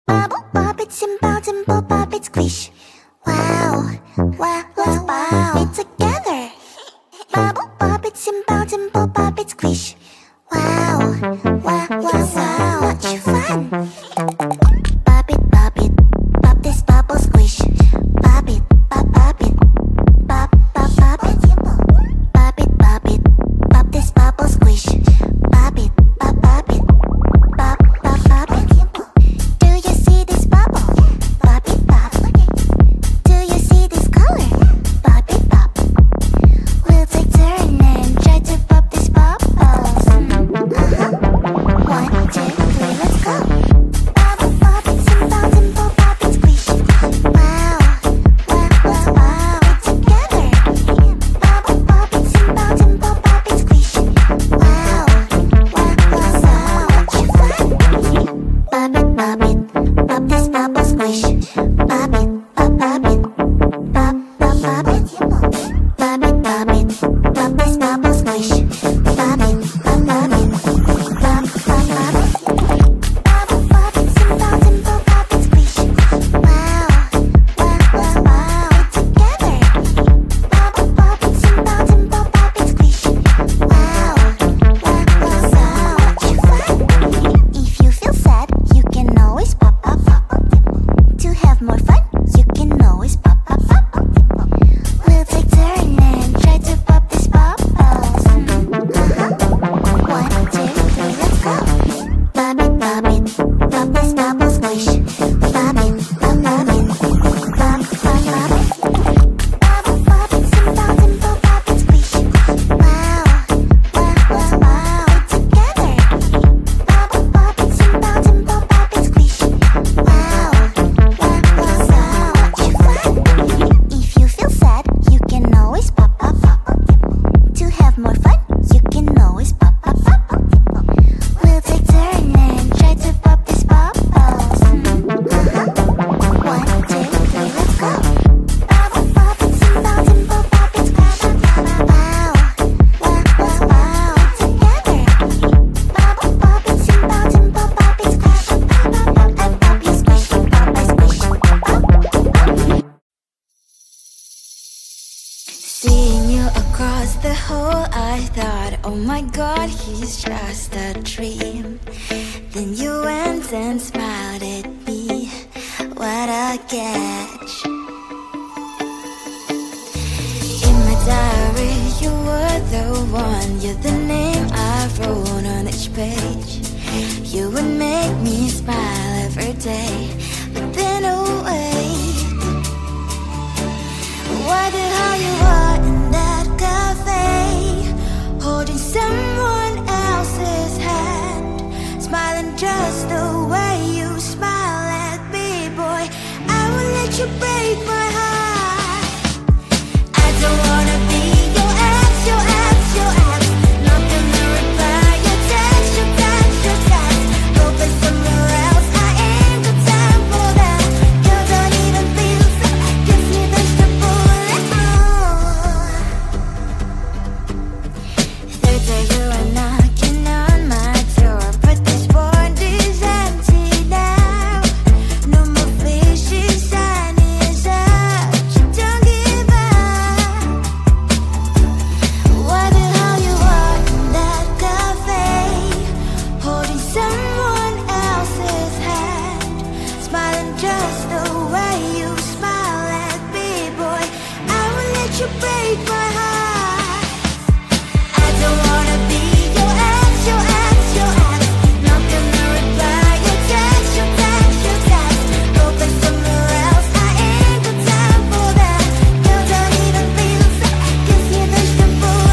Bubble bop it, simple, dimple pop it, squish. Wow, wow, let's pop it together. Bubble bop it, simple, dimple pop it, squish. Wow, wow, wow, wow, much fun. Pop it, pop this bubble, squish. Pop it, pop it, pop, pop, pop it. Pop it, pop this bubble, squish. Pop it, pop it, pop, pop, pop it. Do you see this bubble? Pop it, pop. Do you see this color? Pop it, pop. We'll take turn and try to pop this bubbles. 1, 2, 3, let's go. Bubble pop it, simple, dimple pop it, squish. Wow, wow, wow, wow, together. Bubble pop it, simple, dimple pop it, squish. Wow, wow, wow, wow, much fun. Pop it, pop this bubble, squish. Pop it, pop it, pop, pop, pop it. Pop it, pop this bubble, squish. Pop it, pop it, pop, pop, pop it. Bubble pop it, simple, dimple pop it, squish. Wow, wow, wow, wow, together. Bubble pop it, simple, dimple pop it, squish. Wow, wow, wow, wow, much fun. If you feel sad, you can always pop, pop, pop. To have more fun, you can always pop, pop, pop. We'll take turn and try to pop these bubbles. 1, 2, 3, let's go. Pop it, pop this bubble, squish. Pop it, pop it, pop, pop, pop it. Bubble pop it, simple, dimple pop it, squish. Wow, wow, wow, wow, together. Bubble pop it, simple, dimple pop it, squish. Wow, wow, wow, wow, much fun. If you feel sad, you can always pop, pop, pop. To have more fun, you can always pop, pop, pop. We'll take turn and try to pop these bubbles. 1, 2, 3, let's go. Bubble pop it, simple, dimple pop it, squish. Wow, wow, wow, wow, together. Bubble pop it, simple, dimple pop it, squish. And pop you squish, pop I squish, pop. Seeing you across the hall, I thought, oh my god, he's just a dream. Then you went and smiled at me. What a catch. In my diary, you were the one. You're the name I wrote on each page. You would make me smile every day. But then, oh wait, why the hell you are in that cafe, holding someone else's hand, smiling just the way you smile at me, boy. I will let you break my heart. I don't wanna be your ex, your ex, your ex. Not gonna reply your text, your text, your text. Go play somewhere else, I ain't got time for that. You don't even feel so, gives me vegetable. Third day you are knocking on my door, but this board is empty now. No more fishes, sun is up. You don't give up. Why the hell you are in that cafe, holding someone else's hand, smiling just the way you smile at me, boy. I will let you break my heart. I don't wanna be your ex, your ex, your ex. Not gonna reply your text, your text, your text. Go play somewhere else, I ain't got time for that. You don't even feel so, gives me vegetable.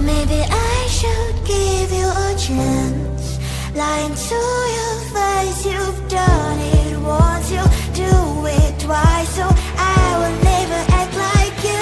Maybe I should give you a chance. Lying to your face, you've done it once, you do it twice. So I will never act like you.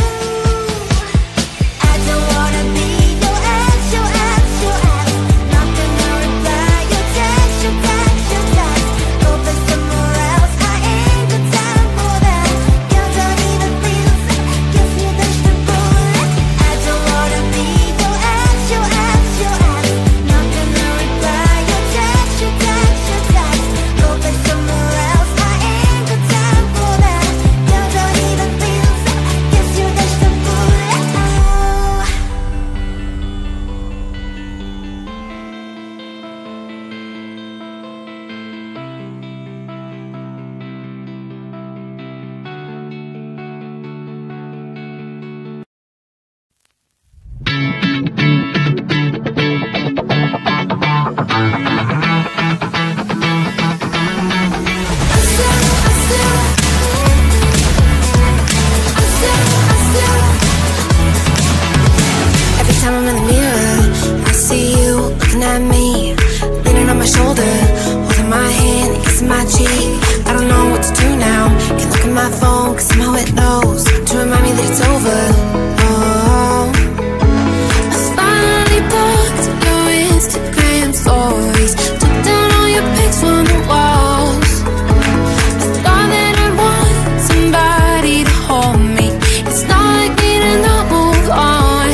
kissing my cheek. I don't know what to do now. Can't look at my phone, cause somehow it knows to remind me that it's over. Oh, I finally blocked your Instagram stories, took down all your pics from the walls. I thought that I'd want somebody to hold me. It's not like me to not move on.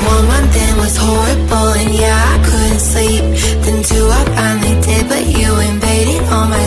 1 month in was horrible, and yeah, I couldn't sleep. Then 2, I finally did, but you invaded all my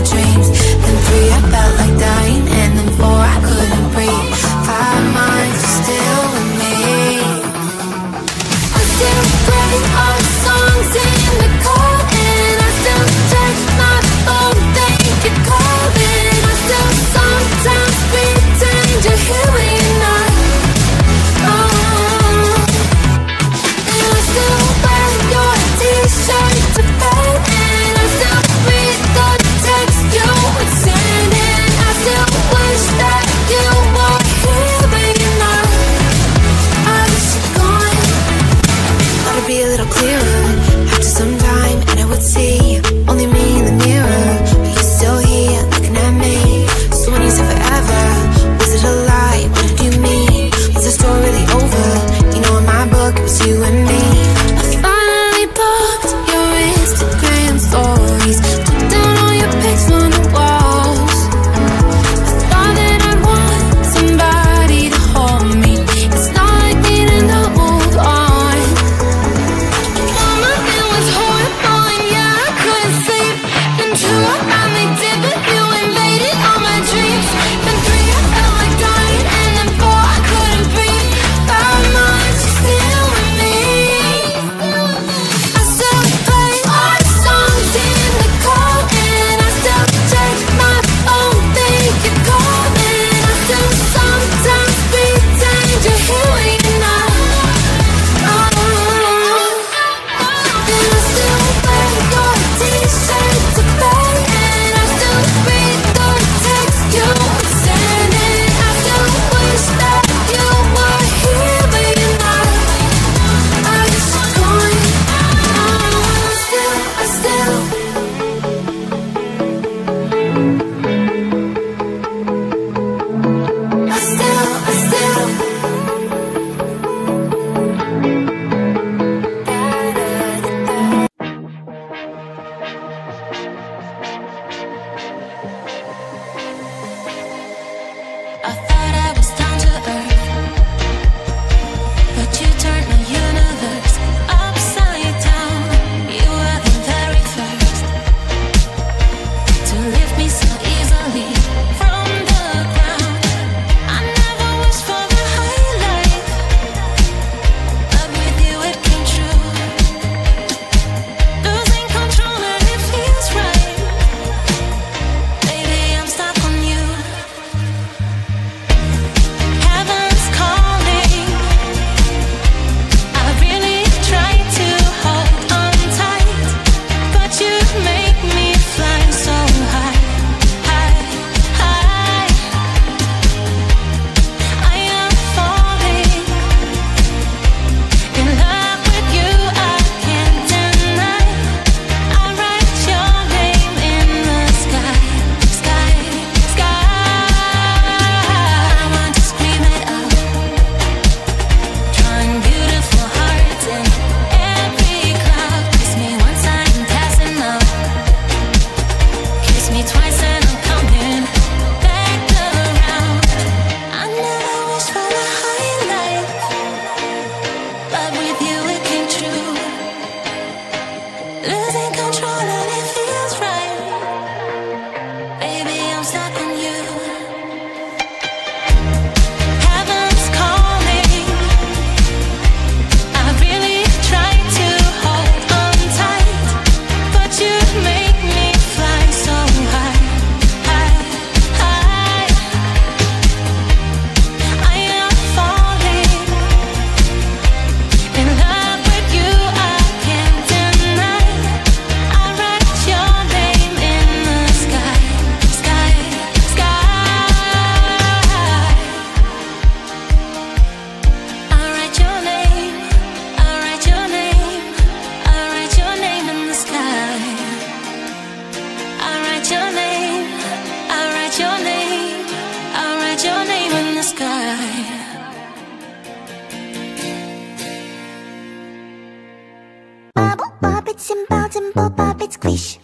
simple, dimple, pop it, squish.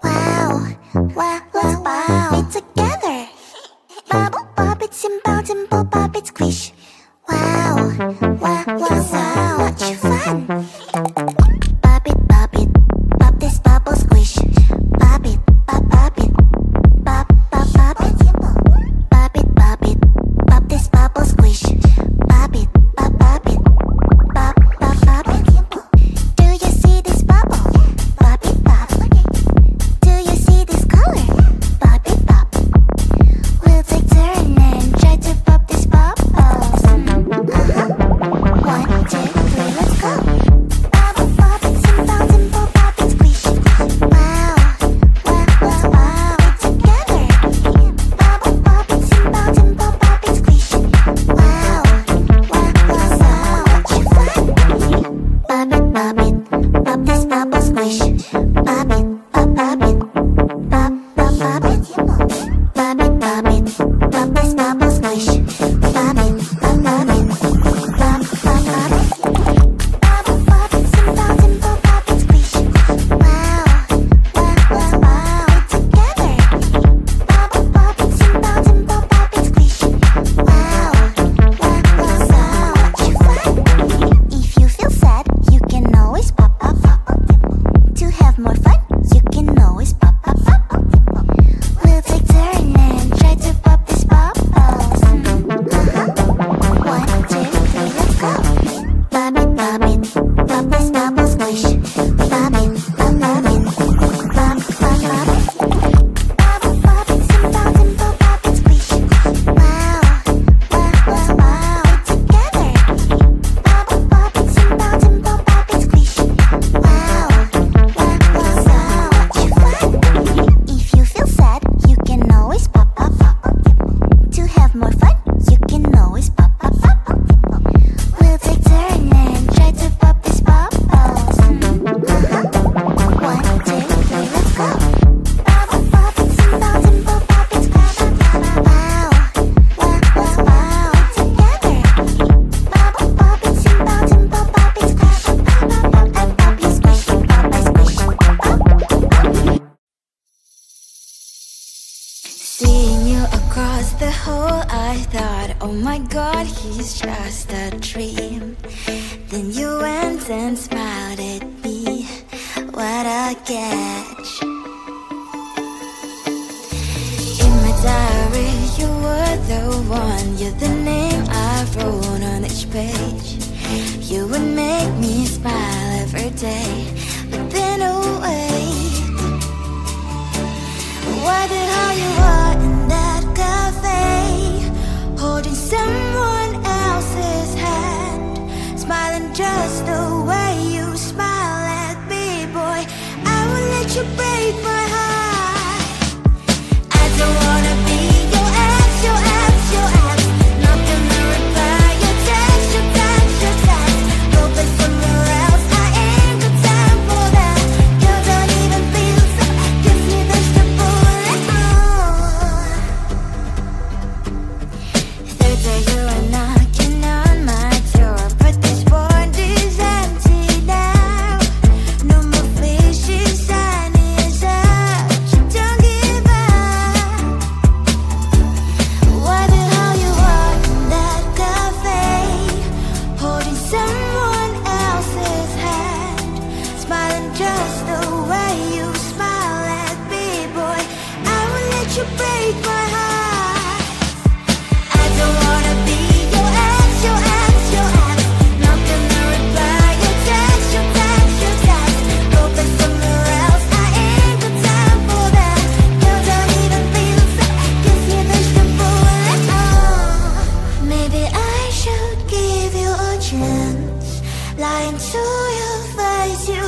Wow, wow, wow, wow. Pop it together. Bubble, pop it, simple, dimple, pop it, squish. Wow, wow, wow, so much fun. Pop it, pop this bubble, squish. Pop it, pop it, pop, pop, pop it. Pop it, pop this bubble, squish. Pop it, pop it, pop, pop, pop it. Do you see this bubble? Pop it, pop. Do you see this color? Pop it, pop. We'll take turn and try to pop this bubbles. 1, 2, 3, let's go. Bubble, pop it, simple, dimple, pop it, squish. Wow, wow, wow, wow. It's together. Bubble, pop it, simple, dimple, pop it, squish. Wow, wow, wow, so much fun. Pop it, pop this bubble, squish. Pop it, pop it, pop, pop, pop it. Pop it, pop this bubble, squish. Pop it, pop it, pop, pop, pop it. Bubble, pop it, simple, dimple, pop it, squish. Wow, wow, wow, wow. It's together. Bubble, pop it, simple, dimple, pop it, squish. Wow, wow, wow, so much fun. If you feel sad, you can always pop, pop, pop. To have more fun, you can always pop, pop, pop. We'll take turn and try to pop this bubbles. 1, 2, 3, let's go. Pop it, pop this bubble, squish. Pop it, pop it, pop, pop, pop it. Bubble, pop it, simple, dimple, pop it, squish. Wow, wow, wow, wow. It's together. Bubble, pop it, simple, dimple, pop it, squish. Wow, wow, wow, so much fun. If you feel sad, you can always pop, pop, pop. To have more fun, you can always pop, pop, pop. We'll take turn and try to pop this bubbles. 1, 2, 3, let's go. Bubble, pop it, simple, dimple, pop it, squish. Wow, wow, wow, wow. It's together. Bubble, pop it, simple, dimple, pop it, squish. Pop, you squish, pop, I squish, pop. Seeing you across the hall, I thought, oh my god, he's just a dream. Then you went and smiled at me. What a catch. In my diary, you were the one. You're the name I wrote on each page. You would make me smile every day. But then, oh wait, why the hell you are in that cafe, holding someone else's hand, smiling just the way you smile at me, boy. I will let you break my heart. I don't wanna be your ex, your ex, your ex. Not gonna reply your text, your text, your text. Go play somewhere else, I ain't got time for that. You don't even feel so, gives me vegetable. Third day you are knocking on my door, but this world is empty now. No more faces, sun is up. So don't give up. Why the hell you are in that cafe, holding someone else's hand, smiling just the way you smile at me, boy. I will let you break my heart. I don't wanna be your ex, your ex, your ex. Not gonna reply your text, your text, your text. Go play somewhere else, I ain't got time for that. You don't even feel so, gives me vegetable. Maybe I should give you a chance. Lying to your face, you